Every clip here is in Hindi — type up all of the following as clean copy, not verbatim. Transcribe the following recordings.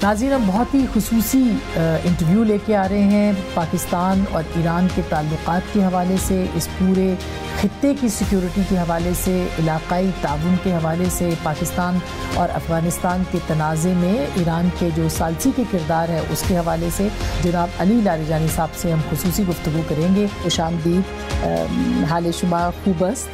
नाज़रीन, हम बहुत ही खुसूसी इंटरव्यू लेके आ रहे हैं पाकिस्तान और ईरान के ताल्लुकात के हवाले से, इस पूरे खित्ते की सिक्योरिटी के हवाले से, इलाकाई ताउन के हवाले से, पाकिस्तान और अफ़गानिस्तान के तनाज़े में ईरान के जो सालसी के किरदार है उसके हवाले से जनाब अली लारेजानी साहब से हम खुसूसी गुफ्तगू करेंगे। खुशामदीद, हाल शुमा खूबस्त।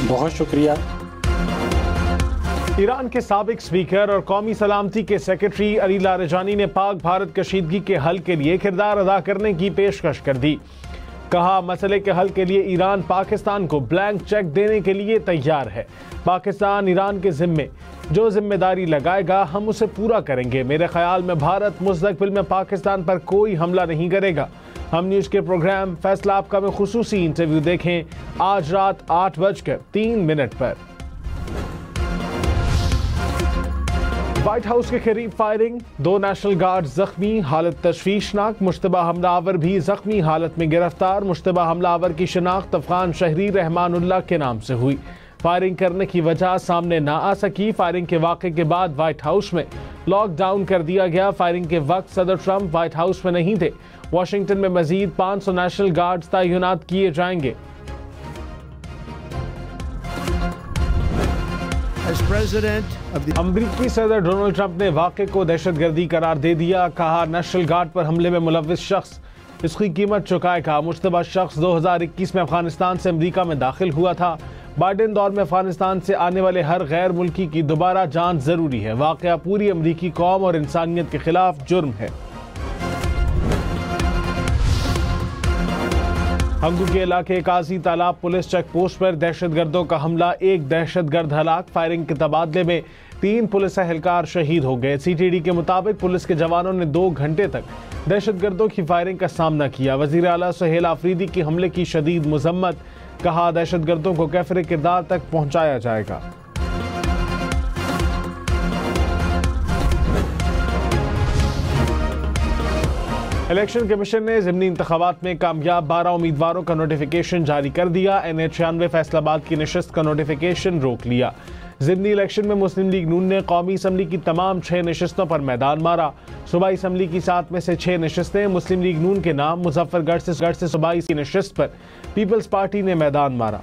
बहुत शुक्रिया। ईरान के साबिक स्पीकर और कौमी सलामती के सेक्रेटरी अली लारेजानी ने पाक भारत कशीदगी के हल के लिए किरदार अदा करने की पेशकश कर दी। कहा, मसले के हल के लिए ईरान पाकिस्तान को ब्लैंक चेक देने के लिए तैयार है। पाकिस्तान ईरान के जिम्मे जो जिम्मेदारी लगाएगा हम उसे पूरा करेंगे। मेरे ख्याल में भारत मुस्तकबिल में पाकिस्तान पर कोई हमला नहीं करेगा। हम न्यूज़ के प्रोग्राम फैसला आपका में खुसूसी इंटरव्यू देखें आज रात 8:03 पर। व्हाइट हाउस के करीब फायरिंग, 2 नेशनल गार्ड जख्मी, हालत तशवीशनाक। मुश्तबा हमलावर भी जख्मी हालत में गिरफ्तार। मुश्तबा हमलावर की शिनाख्त अफगान शहरी रहमानुल्लाह के नाम से हुई। फायरिंग करने की वजह सामने ना आ सकी। फायरिंग के वाक़े के बाद व्हाइट हाउस में लॉकडाउन कर दिया गया। फायरिंग के वक्त सदर ट्रंप व्हाइट हाउस में नहीं थे। वाशिंगटन में मजीद 500 नेशनल गार्ड्स तैनात किए जाएंगे। अमरीकी सदर डोनाल्ड ट्रंप ने वाक़े को दहशतगर्दी करार दे दिया। कहा, नेशनल गार्ड पर हमले में मुलव्विस शख्स इसकी कीमत चुकाएगा। मुश्तबा शख्स 2021 में अफगानिस्तान से अमरीका में दाखिल हुआ था। बाइडेन दौर में अफगानिस्तान से आने वाले हर गैर मुल्की की दोबारा जांच जरूरी है। वाक़या पूरी अमरीकी कौम और इंसानियत के खिलाफ जुर्म है। हंगू के इलाके काजी तालाब पुलिस चेक पोस्ट पर दहशतगर्दों का हमला, 1 दहशतगर्द हलाक। फायरिंग के तबादले में 3 पुलिस एहलकार शहीद हो गए। सीटीडी के मुताबिक पुलिस के जवानों ने 2 घंटे तक दहशतगर्दों की फायरिंग का सामना किया। वजीर आला सुहेल आफरीदी की हमले की शदीद मजम्मत। कहा, दहशतगर्दों को कैफरे किरदार तक पहुंचाया जाएगा। इलेक्शन कमीशन ने ज़िमनी इंतखाबात में कामयाब 12 उम्मीदवारों का नोटिफिकेशन जारी कर दिया। NH-96 फैसलाबाद की नशिस्त का नोटिफिकेशन रोक लिया। ज़िमनी इलेक्शन में मुस्लिम लीग नून ने कौमी असम्बली की तमाम 6 नशिस्तों पर मैदान मारा। सूबाई असम्बली की 7 में से 6 नशिस्तें मुस्लिम लीग नून के नाम। मुजफ्फरगढ़ से सूबाई की नशिस्त पर पीपल्स पार्टी ने मैदान मारा।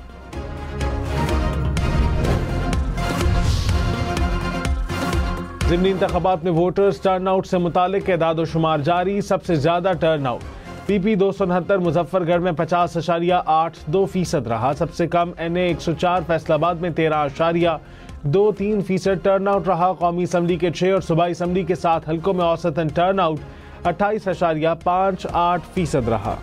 ज़िमनी इंतखाबात में वोटर्स टर्नआउट से मुतालिक एदाद-ओ-शुमार जारी। सबसे ज्यादा टर्नआउट PP 269 मुजफ्फरगढ़ में 50.82% रहा। सबसे कम NA 104 फैसलाबाद में 13.23% टर्नआउट रहा। कौमी असम्बली के 6 और सूबाई असम्बली के 7 हल्कों में औसतन टर्नआउट 28.58% रहा।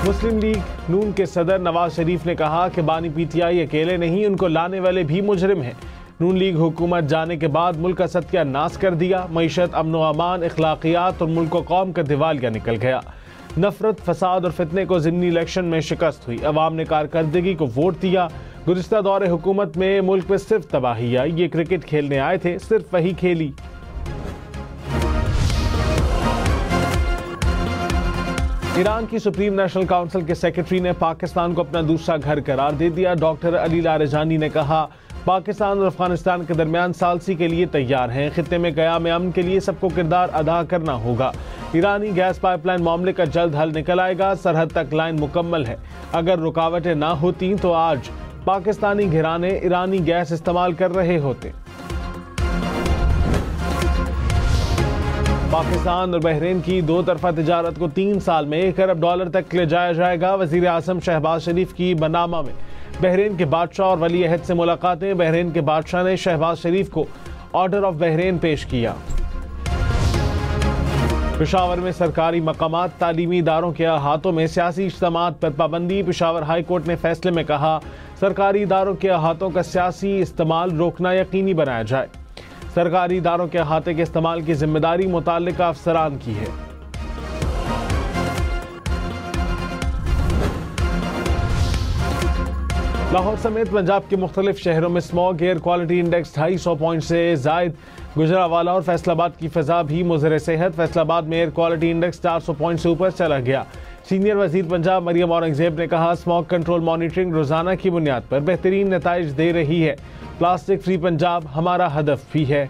मुस्लिम लीग नून के सदर नवाज शरीफ ने कहा कि बानी PTI अकेले नहीं, उनको लाने वाले भी मुजरिम हैं। नून लीग हुकूमत जाने के बाद मुल्क का सत्यानाश कर दिया। मईशत, अमन व अमान, अखलाकियात और मुल्क व कौम का दिवालिया निकल गया। नफरत, फसाद और फितने को ज़िमनी इलेक्शन में शिकस्त हुई। अवाम ने कारकर्दगी को वोट दिया। गुज़िश्ता दौरे हुकूमत में मुल्क में सिर्फ तबाही आई। ये क्रिकेट खेलने आए थे, सिर्फ वही खेली। ईरान की सुप्रीम नेशनल काउंसिल के सेक्रेटरी ने पाकिस्तान को अपना दूसरा घर करार दे दिया। डॉक्टर अली लारेजानी ने कहा, पाकिस्तान और अफगानिस्तान के दरमियान सालसी के लिए तैयार हैं। खित्ते में क़याम अमन के लिए सबको किरदार अदा करना होगा। ईरानी गैस पाइपलाइन मामले का जल्द हल निकल आएगा। सरहद तक लाइन मुकम्मल है। अगर रुकावटें ना होती तो आज पाकिस्तानी घराने ईरानी गैस इस्तेमाल कर रहे होते। पाकिस्तान और बहरीन की 2 तरफा तिजारत को 3 साल में $1 अरब तक ले जाया जाएगा। वजीर आज़म शहबाज शरीफ की मनामा में बहरीन के बादशाह और वली अहद से मुलाकातें। बहरीन के बादशाह ने शहबाज शरीफ को ऑर्डर ऑफ बहरीन पेश किया। पेशावर में सरकारी मकामात, तालीमी इदारों के अहातों में सियासी इज्तिमात पर पाबंदी। पेशावर हाई कोर्ट ने फैसले में कहा, सरकारी इदारों के अहातों का सियासी इस्तेमाल रोकना यकीनी बनाया जाए। सरकारी इदारों के अहाते के इस्तेमाल की जिम्मेदारी मुताल्लिका अफसरान की है। लाहौर समेत पंजाब के मुख्तलिफ शहरों में smog air quality index 250 point से जायद। गुजरावाला और फैसलाबाद की फिजा भी मुज़र सेहत। फैसलाबाद में एयर क्वालिटी इंडेक्स 400 पॉइंट से ऊपर चला गया। सीनियर वजीर पंजाब मरियम औरंगजेब ने कहा, स्मॉग कंट्रोल मॉनिटरिंग रोजाना की बुनियाद पर बेहतरीन नताइज दे रही है। प्लास्टिक फ्री पंजाब हमारा हदफ भी है।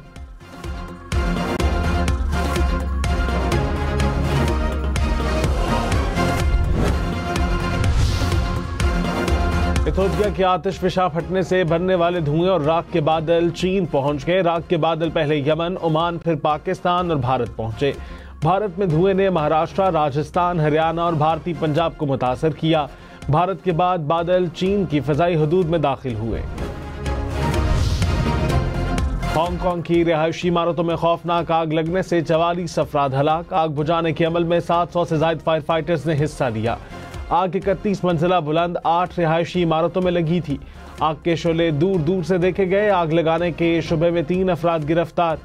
इथियोपिया के आतिशफिशा फटने से भरने वाले धुएं और राख के बादल चीन पहुंच गए। राख के बादल पहले यमन, ओमान, फिर पाकिस्तान और भारत पहुंचे। भारत में धुएं ने महाराष्ट्र, राजस्थान, हरियाणा और भारतीय पंजाब को मुतासर किया। भारत के बाद बादल चीन की फजाई हदूद में दाखिल हुए। हांगकांग की रिहायशी इमारतों में खौफनाक आग लगने से 44 अफराद हलाक। आग बुझाने के अमल में 700 से ज्यादा फायर फाइटर्स ने हिस्सा लिया। आग 31 मंजिला बुलंद 8 रिहायशी इमारतों में लगी थी। आग के शोले दूर दूर से देखे गए। आग लगाने के शुबे में 3 अफराद गिरफ्तार।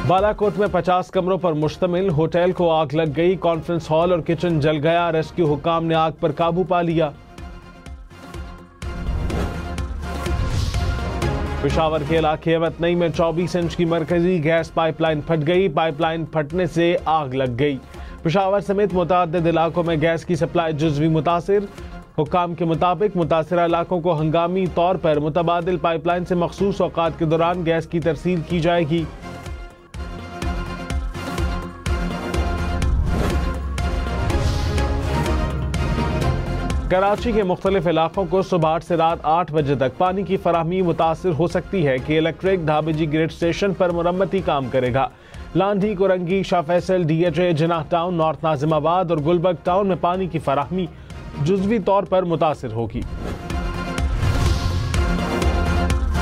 बालाकोट में 50 कमरों पर मुश्तमिल होटल को आग लग गई। कॉन्फ्रेंस हॉल और किचन जल गया। रेस्क्यू हुक्काम ने आग पर काबू पा लिया। पेशावर के इलाके वतनई में 24 इंच की मरकजी गैस पाइपलाइन फट गई। पाइपलाइन फटने से आग लग गई। पेशावर समेत मुतअद्दिद इलाकों में गैस की सप्लाई जुज़वी मुतासिर। हुक्काम के मुताबिक मुतासिरा इलाकों को हंगामी तौर पर मुतबादिल पाइपलाइन से मखसूस औकात के दौरान गैस की तरसील की जाएगी। कराची के मुख्तलिफ इलाकों को सुबह 8 से रात 8 बजे तक पानी की फराहमी मुतासिर हो सकती है कि इलेक्ट्रिक धाबेजी ग्रिड स्टेशन पर मुरम्मती काम करेगा। Landhi, Korangi, Shah Faisal, DHA, Jinnah town, north Nazimabad और गुलबर्ग टाउन में पानी की फराहमी जुज़वी तौर पर मुतासिर होगी।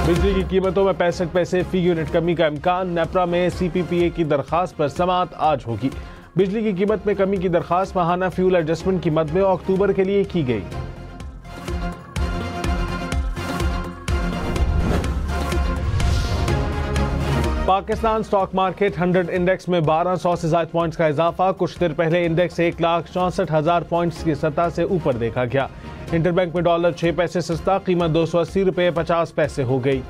बिजली की कीमतों में 65 पैसे फी यूनिट कमी का इम्कान। नेपरा में CPPA की दरखास्त पर समाअत आज होगी। बिजली की कीमत में कमी की दरखास्त माहाना फ्यूल एडजस्टमेंट की मद में अक्टूबर के लिए की गई। पाकिस्तान स्टॉक मार्केट 100 इंडेक्स में 1200 से ज्यादा पॉइंट्स का इजाफा। कुछ देर पहले इंडेक्स 1,64,000 पॉइंट्स की सतह से ऊपर देखा गया। इंटरबैंक में डॉलर 6 पैसे सस्ता, कीमत 280 रुपये 50 पैसे हो गई।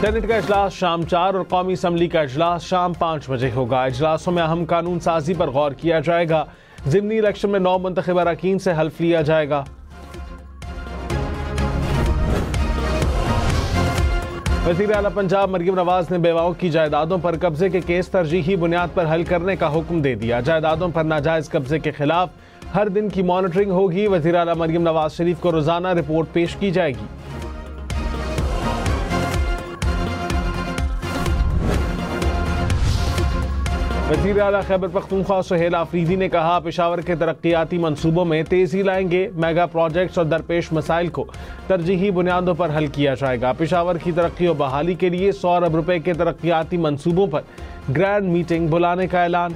सेनेट का इजलास शाम 4 और कौमी असम्बली का इजलास शाम 5 बजे होगा। इजलासों में अहम कानून साजी पर गौर किया जाएगा। ज़िमनी इलेक्शन में 9 मुंतखब अरकान से हल्फ लिया जाएगा। वज़ीर आला पंजाब मरियम नवाज ने बेवाओं की जायदादों पर कब्जे के केस तरजीही बुनियाद पर हल करने का हुक्म दे दिया। जायदादों पर नाजायज कब्जे के खिलाफ हर दिन की मॉनिटरिंग होगी। वज़ीर आला मरियम नवाज शरीफ को रोजाना रिपोर्ट पेश की जाएगी। वज़ीर आला खैबर पख्तूनख्वा सुहेल आफरीदी ने कहा, पेशावर के तरक्याती मंसूबों में तेजी लाएंगे। मेगा प्रोजेक्ट्स और दरपेश मसाइल को तरजीही बुनियादों पर हल किया जाएगा। पेशावर की तरक्की और बहाली के लिए 100 अरब रुपए के तरक्याती मंसूबों पर ग्रैंड मीटिंग बुलाने का ऐलान।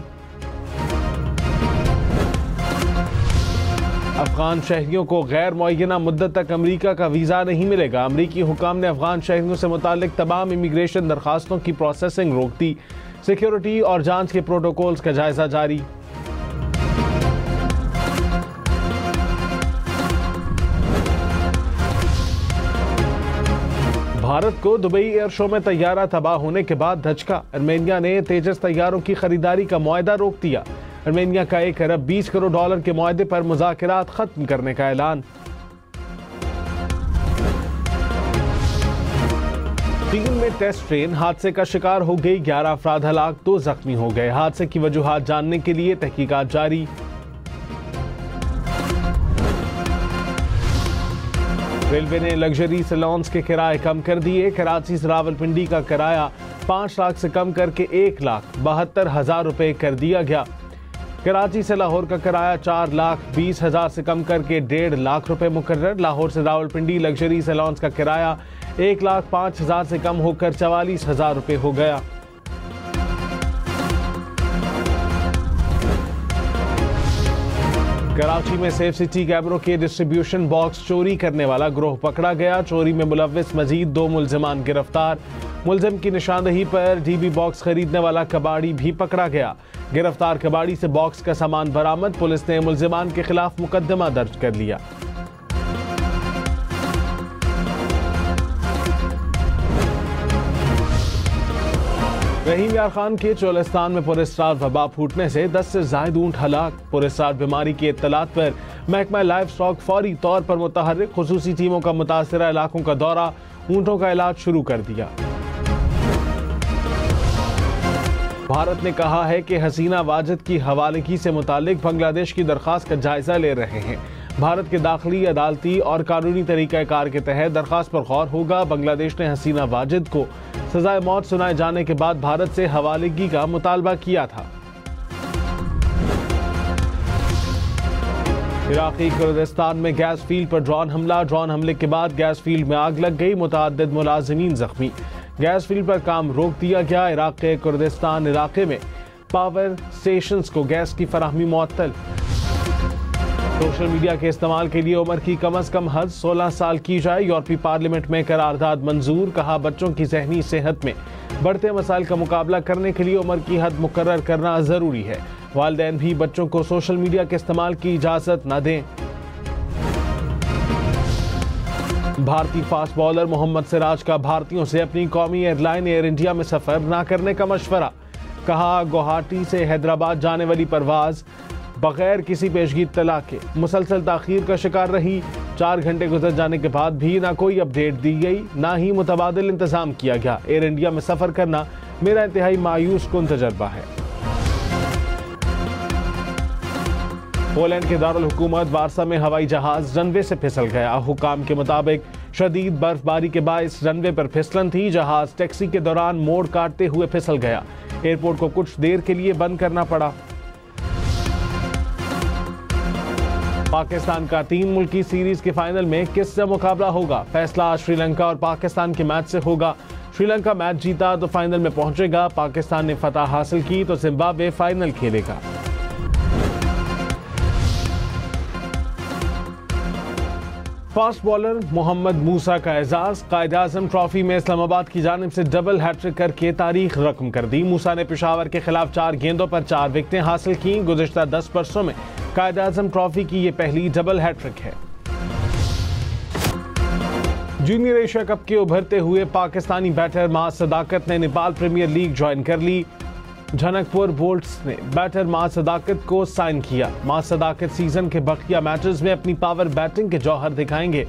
अफगान शहरियों को गैर मुअय्यना मुद्दत तक अमरीका का वीज़ा नहीं मिलेगा। अमरीकी हुकाम ने अफगान शहरियों से मुताल्लिक तमाम इमिग्रेशन दरखास्तों की प्रोसेसिंग रोक दी। सिक्योरिटी और जांच के प्रोटोकॉल्स का जायजा जारी। भारत को दुबई एयर शो में तैयारा तबाह होने के बाद धचका। आर्मेनिया ने तेजस तैयारों की खरीदारी का मुआहदा रोक दिया। आर्मेनिया का 1 अरब 20 करोड़ डॉलर के मुआहदे पर मुज़ाकरात खत्म करने का ऐलान। चीन में टेस्ट ट्रेन हादसे का शिकार हो गई। 11 अफराद हलाक, 2 जख्मी हो गए। हादसे की वजूहात जानने के लिए तहकीकात जारी। रेलवे ने लग्जरी सैलून्स के किराए कम कर दिए। कराची से रावलपिंडी का किराया 5 लाख से कम करके 1,72,000 रुपए कर दिया गया। कराची से लाहौर का किराया 4,20,000 से कम करके 1.5 लाख रुपए मुकर्रर। लाहौर से रावलपिंडी लग्जरी सैलून्स का किराया 1,05,000 से कम होकर 44,000 रुपए हो गया। कराची में सेफ सिटी कैमरों के डिस्ट्रीब्यूशन बॉक्स चोरी करने वाला गिरोह पकड़ा गया। चोरी में मुलव्विस मजीद 2 मुलजिमान गिरफ्तार। मुलजिम की निशानदही पर डीबी बॉक्स खरीदने वाला कबाड़ी भी पकड़ा गया। गिरफ्तार कबाड़ी से बॉक्स का सामान बरामद। पुलिस ने मुलजिमान के खिलाफ मुकदमा दर्ज कर लिया। रहीम यार खान के चोलिस्तान में पुरस्कार वबा फूटने से 10 से ज्यादा ऊंट हलाक। पुरस्कार बीमारी की इत्तलात पर महकमा लाइफ स्टॉक फौरी तौर पर मुतहर्रिक, खुसूसी टीमों का मुतासरा इलाकों का दौरा, ऊंटों का इलाज शुरू कर दिया। भारत ने कहा है कि हसीना वाजिद की हवालगी से मुतालिक बांग्लादेश की दरख्वास्त का जायजा ले रहे हैं। भारत के दाखिली, अदालती और कानूनी तरीक़ाकार के तहत दरख्वास्त पर गौर होगा। बांग्लादेश ने हसीना वाजिद को सजाए मौत सुनाए जाने के बाद भारत से हवालगी का मुतालबा किया था। इराकी कुर्दिस्तान में गैस फील्ड पर ड्रोन हमला। ड्रोन हमले के बाद गैस फील्ड में आग लग गई, मुतअद्दिद मुलाजिमीन जख्मी। गैस फील्ड पर काम रोक दिया गया। इराक के कुर्दिस्तान इलाके में पावर स्टेशंस को गैस की फराहमी मुअत्तल। सोशल मीडिया के इस्तेमाल के लिए उम्र की कम अज कम हद 16 साल की जाए। यूरोपीय पार्लियामेंट में करारदाद मंजूर। कहा, बच्चों की ज़हनी सेहत में बढ़ते मसाइल का मुकाबला करने के लिए उम्र की हद मुकर्रर करना जरूरी है। वालिदैन भी बच्चों को सोशल मीडिया के इस्तेमाल की इजाजत न दें। भारतीय फास्ट बॉलर मोहम्मद सिराज का भारतीयों से अपनी कौमी एयरलाइन एयर इंडिया में सफर न करने का मशवरा। कहा, गुवाहाटी से हैदराबाद जाने वाली परवाज बगैर किसी पेशगी इत्तला के मुसलसल ताखीर का शिकार रही। 4 घंटे गुजर जाने के बाद भी ना कोई अपडेट दी गई, ना ही मुतबादिल इंतजाम किया गया। एयर इंडिया में सफर करना मेरा इंतहाई मायूस कुन तजर्बा है। पोलैंड के दारुल हुकूमत वारसा में हवाई जहाज रनवे से फिसल गया। हुकाम के मुताबिक शदीद बर्फबारी के बायस रनवे पर फिसलन थी। जहाज टैक्सी के दौरान मोड़ काटते हुए फिसल गया। एयरपोर्ट को कुछ देर के लिए बंद करना पड़ा। पाकिस्तान का 3 मुल्की सीरीज के फाइनल में किससे मुकाबला होगा? फैसला आज श्रीलंका और पाकिस्तान के मैच से होगा। श्रीलंका मैच जीता तो फाइनल में पहुंचेगा। पाकिस्तान ने फतह हासिल की तो जिम्बाब्वे फाइनल खेलेगा। फास्ट बॉलर मोहम्मद मूसा का एजाज। कायद-ए-आज़म ट्रॉफी में इस्लामाबाद की जानिब से डबल हैट्रिक करके तारीख रकम कर दी। मूसा ने पेशावर के खिलाफ 4 गेंदों पर 4 विकेटें हासिल की। गुज़िश्ता 10 बरसों में कायद-ए-आज़म ट्रॉफी की ये पहली डबल हैट्रिक है। जूनियर एशिया कप के उभरते हुए पाकिस्तानी बैटर माज सदाकत ने नेपाल प्रीमियर लीग ज्वाइन कर ली। झनकपुर बोल्ट्स ने बैटर माज सदाकत को साइन किया। माज सदाकत सीजन के बकिया मैचेस में अपनी पावर बैटिंग के जौहर दिखाएंगे।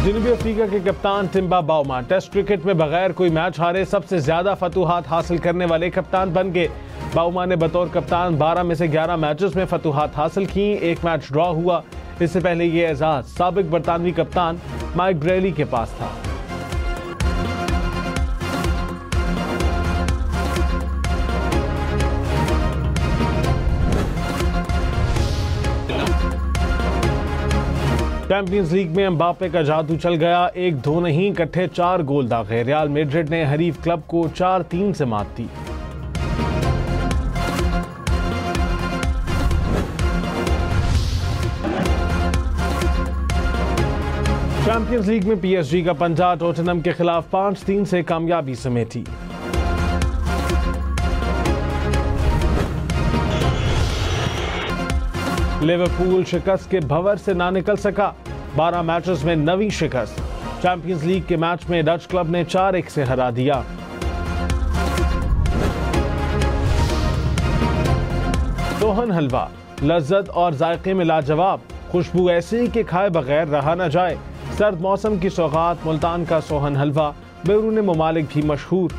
जनूबी अफ्रीका के कप्तान टिम्बा बाउमा टेस्ट क्रिकेट में बगैर कोई मैच हारे सबसे ज्यादा फतुहात हासिल करने वाले कप्तान बन गए। बाउमा ने बतौर कप्तान 12 में से 11 मैचेस में फतुहात हासिल की। 1 मैच ड्रॉ हुआ। इससे पहले ये एजाज साबिक बरतानवी कप्तान माइक ब्रेली के पास था। चैंपियंस लीग में एम्बापे का जादू चल गया। 1-2 नहीं, इकट्ठे 4 गोल दागे। रियल मैड्रिड ने हरीफ क्लब को 4-3 से मात दी। चैंपियंस लीग में पीएसजी का पंजा टोटनहम के खिलाफ 5-3 से कामयाबी समेटी। लिवरपूल शिकस्त के भंवर से ना निकल सका। 12 मैचेस में 9वीं शिकस्त। चैंपियंस लीग के मैच में डच क्लब ने 4-1 से हरा दिया। सोहन हलवा लज्जत और जायके में लाजवाब। खुशबू ऐसी कि खाए बगैर रहा न जाए। सर्द मौसम की सौगात मुल्तान का सोहन हलवा बैरून ममालिक भी मशहूर।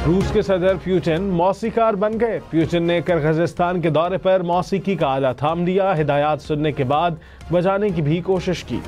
रूस के सदर पुतिन मौसीकार बन गए। पुतिन ने किर्गिज़स्तान के दौरे पर मौसीकी का आला थाम लिया। हिदायत सुनने के बाद बजाने की भी कोशिश की।